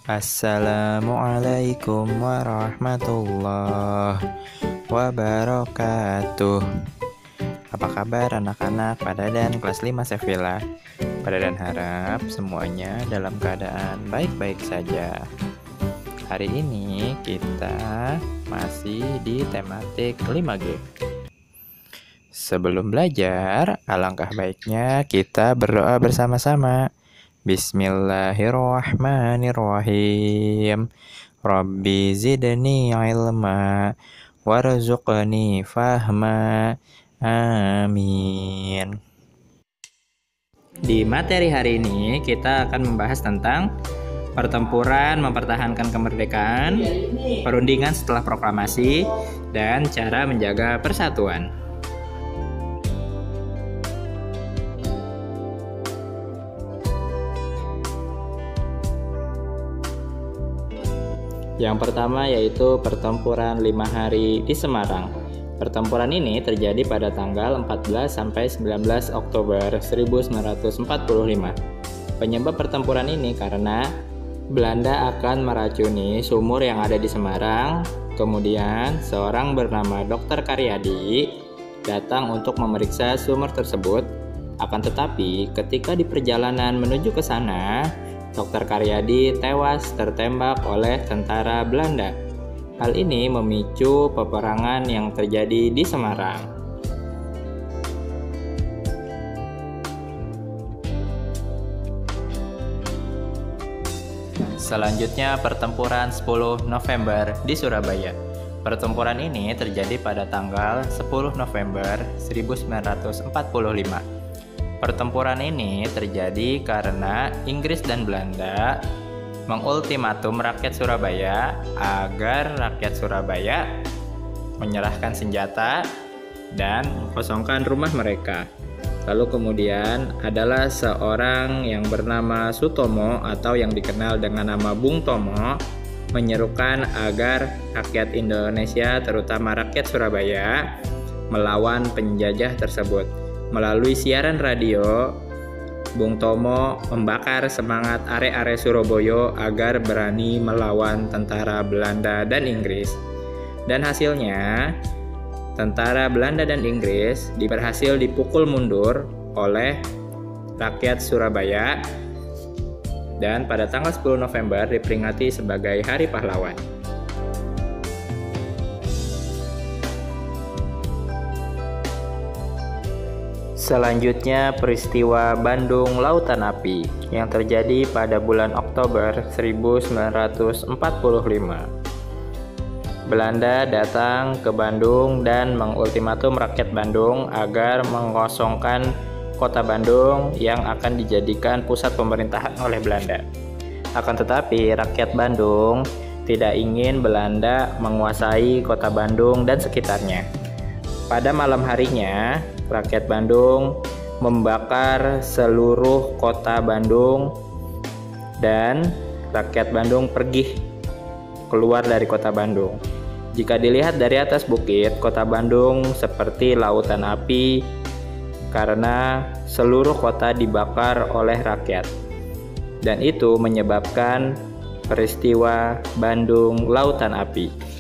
Assalamualaikum warahmatullahi wabarakatuh. Apa kabar anak-anak pada dan kelas 5 Sevilla? Pada dan harap semuanya dalam keadaan baik-baik saja. Hari ini kita masih di tematik 5G. Sebelum belajar, alangkah baiknya kita berdoa bersama-sama. Bismillahirrahmanirrahim. Rabbi zidni ilma warzuqni fahma. Amin. Di materi hari ini kita akan membahas tentang pertempuran mempertahankan kemerdekaan, perundingan setelah proklamasi, dan cara menjaga persatuan. Yang pertama yaitu pertempuran 5 hari di Semarang. Pertempuran ini terjadi pada tanggal 14 sampai 19 Oktober 1945. Penyebab pertempuran ini karena Belanda akan meracuni sumur yang ada di Semarang. Kemudian seorang bernama Dr. Karyadi datang untuk memeriksa sumur tersebut. Akan tetapi ketika di perjalanan menuju ke sana, Dr. Karyadi tewas tertembak oleh tentara Belanda. Hal ini memicu peperangan yang terjadi di Semarang. Selanjutnya pertempuran 10 November di Surabaya. Pertempuran ini terjadi pada tanggal 10 November 1945. Pertempuran ini terjadi karena Inggris dan Belanda mengultimatum rakyat Surabaya agar rakyat Surabaya menyerahkan senjata dan mengkosongkan rumah mereka. Lalu kemudian adalah seorang yang bernama Sutomo atau yang dikenal dengan nama Bung Tomo menyerukan agar rakyat Indonesia, terutama rakyat Surabaya, melawan penjajah tersebut. Melalui siaran radio, Bung Tomo membakar semangat arek-arek Surabaya agar berani melawan tentara Belanda dan Inggris. Dan hasilnya, tentara Belanda dan Inggris berhasil dipukul mundur oleh rakyat Surabaya. Dan pada tanggal 10 November diperingati sebagai Hari Pahlawan. Selanjutnya peristiwa Bandung Lautan Api yang terjadi pada bulan Oktober 1945. Belanda datang ke Bandung dan mengultimatum rakyat Bandung agar mengosongkan kota Bandung yang akan dijadikan pusat pemerintahan oleh Belanda. Akan tetapi rakyat Bandung tidak ingin Belanda menguasai kota Bandung dan sekitarnya. Pada malam harinya, rakyat Bandung membakar seluruh kota Bandung dan rakyat Bandung pergi keluar dari kota Bandung. Jika dilihat dari atas bukit, kota Bandung seperti lautan api karena seluruh kota dibakar oleh rakyat. Dan itu menyebabkan peristiwa Bandung Lautan Api.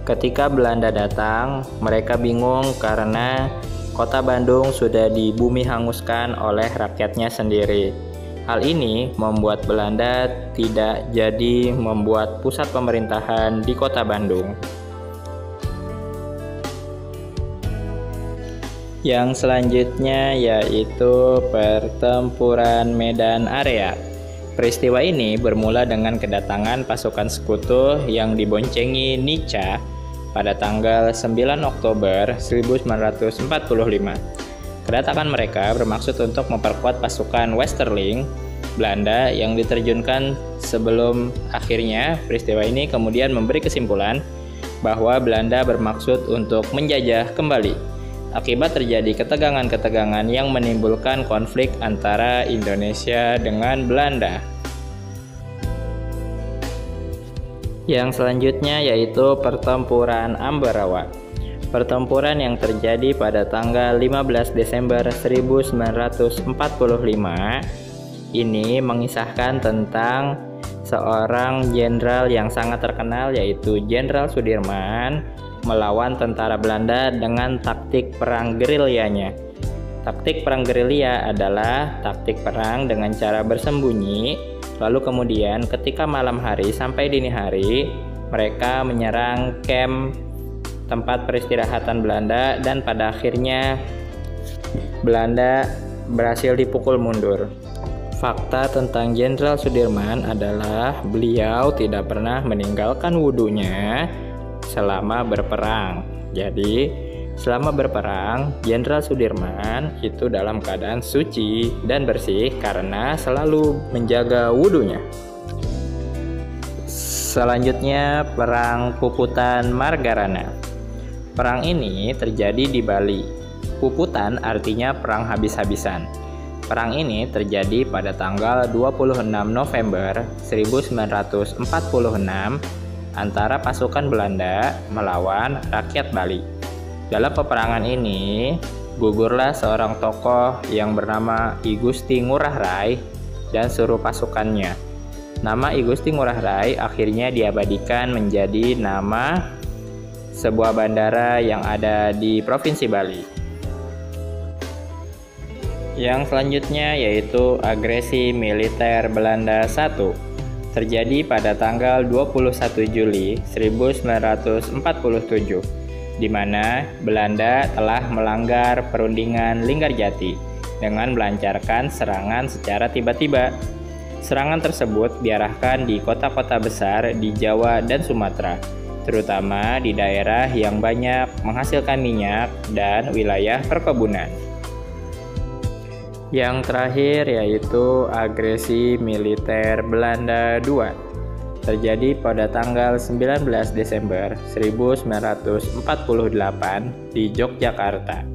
Ketika Belanda datang, mereka bingung karena kota Bandung sudah dibumi hanguskan oleh rakyatnya sendiri. Hal ini membuat Belanda tidak jadi membuat pusat pemerintahan di kota Bandung. Yang selanjutnya yaitu pertempuran Medan Area. Peristiwa ini bermula dengan kedatangan pasukan sekutu yang diboncengi Nica pada tanggal 9 Oktober 1945. Kedatangan mereka bermaksud untuk memperkuat pasukan Westerling Belanda yang diterjunkan sebelum akhirnya peristiwa ini kemudian memberi kesimpulan bahwa Belanda bermaksud untuk menjajah kembali. Akibat terjadi ketegangan-ketegangan yang menimbulkan konflik antara Indonesia dengan Belanda. Yang selanjutnya yaitu pertempuran Ambarawa. Pertempuran yang terjadi pada tanggal 15 Desember 1945 ini mengisahkan tentang seorang jenderal yang sangat terkenal yaitu Jenderal Sudirman melawan tentara Belanda dengan taktik perang gerilyanya. Taktik perang gerilya adalah taktik perang dengan cara bersembunyi, lalu kemudian ketika malam hari sampai dini hari, mereka menyerang kamp tempat peristirahatan Belanda dan pada akhirnya Belanda berhasil dipukul mundur. Fakta tentang Jenderal Sudirman adalah beliau tidak pernah meninggalkan wudunya selama berperang. Jadi, selama berperang, Jenderal Sudirman itu dalam keadaan suci dan bersih karena selalu menjaga wudunya. Selanjutnya, Perang Puputan Margarana. Perang ini terjadi di Bali. Puputan artinya perang habis-habisan. Perang ini terjadi pada tanggal 26 November 1946 antara pasukan Belanda melawan rakyat Bali. Dalam peperangan ini, gugurlah seorang tokoh yang bernama I Gusti Ngurah Rai dan seluruh pasukannya. Nama I Gusti Ngurah Rai akhirnya diabadikan menjadi nama sebuah bandara yang ada di Provinsi Bali. Yang selanjutnya yaitu agresi militer Belanda I. Terjadi pada tanggal 21 Juli 1947, di mana Belanda telah melanggar perundingan Linggarjati dengan melancarkan serangan secara tiba-tiba. Serangan tersebut diarahkan di kota-kota besar di Jawa dan Sumatera, terutama di daerah yang banyak menghasilkan minyak dan wilayah perkebunan. Yang terakhir yaitu agresi militer Belanda II. Terjadi pada tanggal 19 Desember 1948 di Yogyakarta.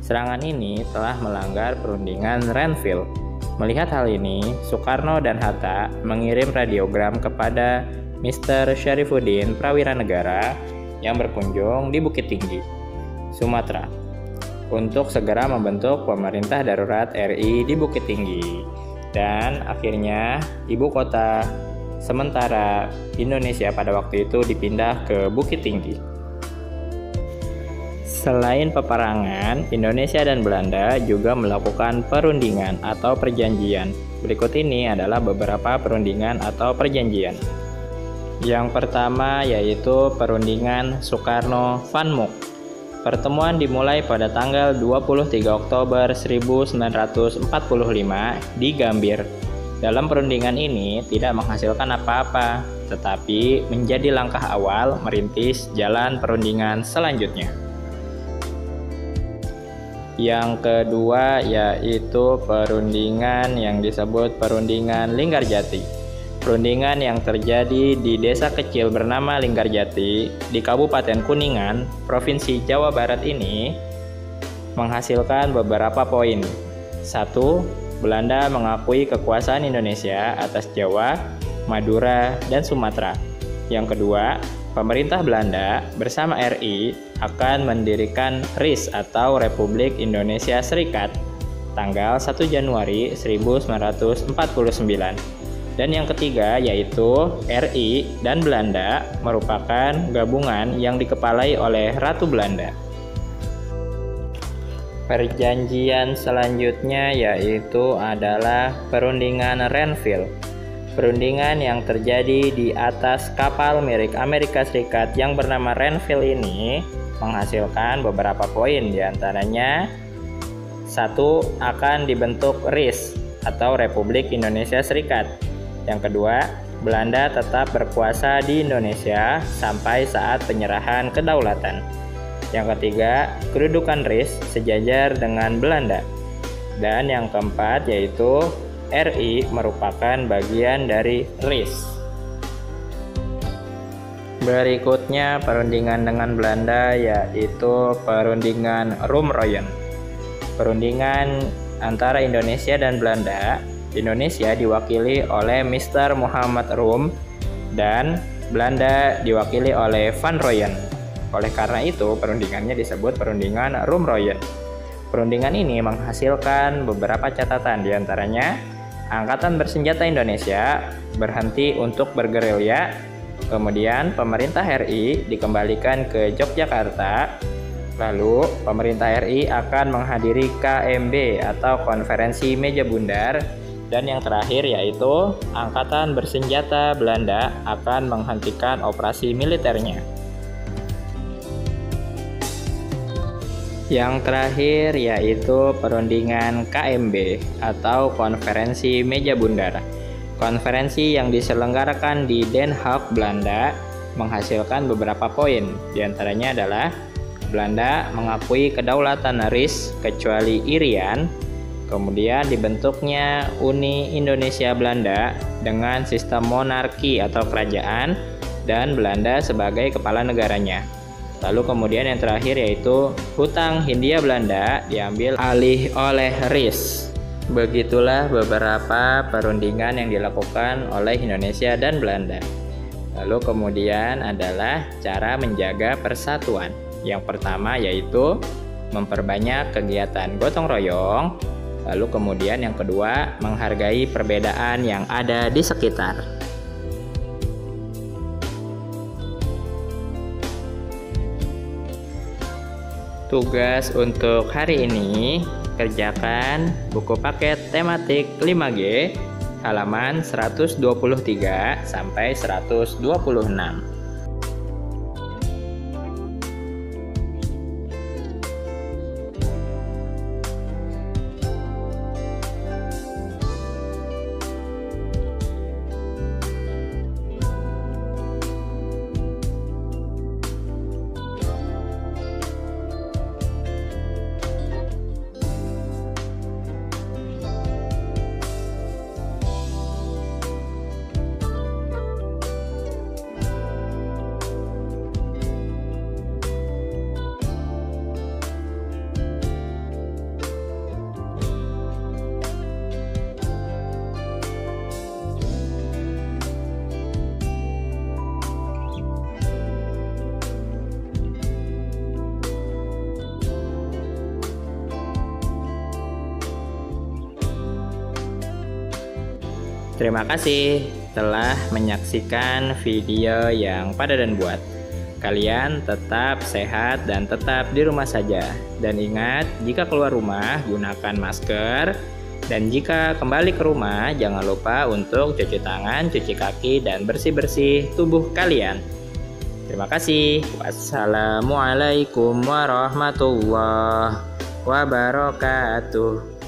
Serangan ini telah melanggar perundingan Renville. Melihat hal ini, Soekarno dan Hatta mengirim radiogram kepada Mr. Syarifuddin Prawiranegara yang berkunjung di Bukit Tinggi, Sumatera, untuk segera membentuk pemerintah darurat RI di Bukit Tinggi. Dan akhirnya ibu kota sementara Indonesia pada waktu itu dipindah ke Bukit Tinggi. Selain peperangan, Indonesia dan Belanda juga melakukan perundingan atau perjanjian. Berikut ini adalah beberapa perundingan atau perjanjian. Yang pertama yaitu perundingan Soekarno-Van Mook. Pertemuan dimulai pada tanggal 23 Oktober 1945 di Gambir. Dalam perundingan ini tidak menghasilkan apa-apa, tetapi menjadi langkah awal merintis jalan perundingan selanjutnya. Yang kedua yaitu perundingan yang disebut perundingan Linggarjati. Perundingan yang terjadi di desa kecil bernama Linggarjati di Kabupaten Kuningan, Provinsi Jawa Barat ini menghasilkan beberapa poin. 1. Belanda mengakui kekuasaan Indonesia atas Jawa, Madura, dan Sumatera. Yang kedua, pemerintah Belanda bersama RI akan mendirikan RIS atau Republik Indonesia Serikat tanggal 1 Januari 1949. Dan yang ketiga yaitu RI dan Belanda merupakan gabungan yang dikepalai oleh Ratu Belanda. Perjanjian selanjutnya yaitu adalah perundingan Renville. Perundingan yang terjadi di atas kapal milik Amerika Serikat yang bernama Renville ini menghasilkan beberapa poin, diantaranya 1. Akan dibentuk RIS atau Republik Indonesia Serikat. Yang kedua, Belanda tetap berkuasa di Indonesia sampai saat penyerahan kedaulatan. Yang ketiga, kedudukan RIS sejajar dengan Belanda. Dan yang keempat yaitu RI merupakan bagian dari RIS. Berikutnya perundingan dengan Belanda yaitu perundingan Roem-Royen. Perundingan antara Indonesia dan Belanda. Indonesia diwakili oleh Mr. Muhammad Roem dan Belanda diwakili oleh Van Rooyen. Oleh karena itu, perundingannya disebut perundingan Roem-Royen. Perundingan ini menghasilkan beberapa catatan, diantaranya Angkatan Bersenjata Indonesia berhenti untuk bergerilya. Kemudian pemerintah RI dikembalikan ke Yogyakarta. Lalu pemerintah RI akan menghadiri KMB atau Konferensi Meja Bundar. Dan yang terakhir yaitu Angkatan Bersenjata Belanda akan menghentikan operasi militernya. Yang terakhir yaitu perundingan KMB atau Konferensi Meja Bundar. Konferensi yang diselenggarakan di Den Haag, Belanda menghasilkan beberapa poin. Di antaranya adalah Belanda mengakui kedaulatan RIS kecuali Irian. Kemudian dibentuknya Uni Indonesia Belanda dengan sistem monarki atau kerajaan dan Belanda sebagai kepala negaranya. Lalu kemudian yang terakhir yaitu hutang Hindia Belanda diambil alih oleh RIS. Begitulah beberapa perundingan yang dilakukan oleh Indonesia dan Belanda. Lalu kemudian adalah cara menjaga persatuan. Yang pertama yaitu memperbanyak kegiatan gotong royong. Lalu kemudian yang kedua, menghargai perbedaan yang ada di sekitar. Tugas untuk hari ini, kerjakan buku paket tematik 5G, halaman 123 sampai 126. Terima kasih telah menyaksikan video yang Pak Dadan buat. Kalian tetap sehat dan tetap di rumah saja. Dan ingat, jika keluar rumah gunakan masker. Dan jika kembali ke rumah jangan lupa untuk cuci tangan, cuci kaki, dan bersih-bersih tubuh kalian. Terima kasih. Wassalamualaikum warahmatullahi wabarakatuh.